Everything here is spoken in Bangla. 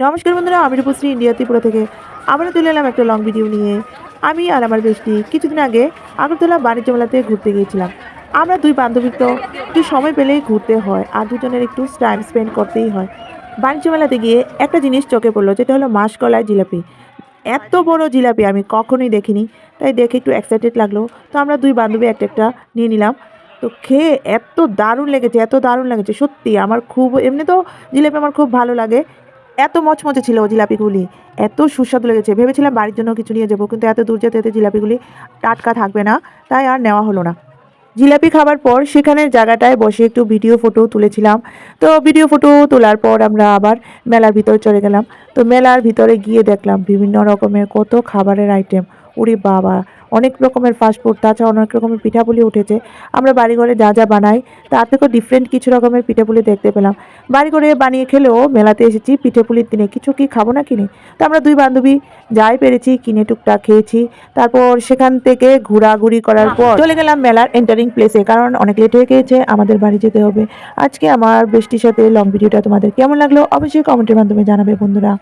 নমস্কার বন্ধুরা, আমি রূপশ্রী ইন্ডিয়া ত্রিপুরা থেকে আবারও চলে এলাম একটা লং ভিডিও নিয়ে। আমি আর আমার বেস্টি কিছুদিন আগে আগরতলা বাণিজ্য মেলাতে ঘুরতে গিয়েছিলাম। আমরা দুই বান্ধবী তো একটু সময় পেলেই ঘুরতে হয় আর দুজনের একটু টাইম স্পেন্ড করতেই হয়। বাণিজ্য মেলাতে গিয়ে একটা জিনিস চোখে পড়লো, যেটা হলো মাসকলাই জিলাপি। এত বড় জিলাপি আমি কখনোই দেখিনি, তাই দেখে একটু এক্সাইটেড লাগলো। তো আমরা দুই বান্ধবী একটা একটা নিয়ে নিলাম। তো খেয়ে এত দারুণ লেগেছে, এত দারুণ লেগেছে সত্যি। আমার খুব, এমনি তো জিলাপি আমার খুব ভালো লাগে। এত মচমচে ছিল জিলাপিগুলি, এত সুস্বাদু লেগেছে। ভেবেছিলাম বাড়ির জন্য কিছু নিয়ে যাবো, কিন্তু এত দূর যেতে যেতে জিলাপিগুলি টাটকা থাকবে না, তাই আর নেওয়া হলো না। জিলাপি খাবার পর সেখানের জায়গাটায় বসে একটু ভিডিও ফটো তুলেছিলাম। তো ভিডিও ফটো তোলার পর আমরা আবার মেলার ভিতরে চলে গেলাম। তো মেলার ভিতরে গিয়ে দেখলাম বিভিন্ন রকমের কত খাবারের আইটেম। ওরে বাবা, অনেক রকমের ফাস্টফুড, তাছাড়া অনেক রকমের পিঠাপুলি উঠেছে। আমরা বাড়িঘরে যা যা বানাই তার থেকেও ডিফারেন্ট কিছু রকমের পিঠাপুলি দেখতে পেলাম। বাড়িঘরে বানিয়ে খেলেও মেলাতে এসেছি পিঠেপুলির দিনে, কিছু কি খাবো না কিনে। তো আমরা দুই বান্ধবী যাই পেরেছি কিনে টুকটাক খেয়েছি। তারপর সেখান থেকে ঘোরাঘুরি করার পর চলে গেলাম মেলার এন্টারিং প্লেসে, কারণ অনেক লেট হয়ে গিয়েছে, আমাদের বাড়ি যেতে হবে। আজকে আমার বেষ্টির সাথে লং ভিডিওটা তোমাদের কেমন লাগলো অবশ্যই কমেন্টের মাধ্যমে জানাবে বন্ধুরা।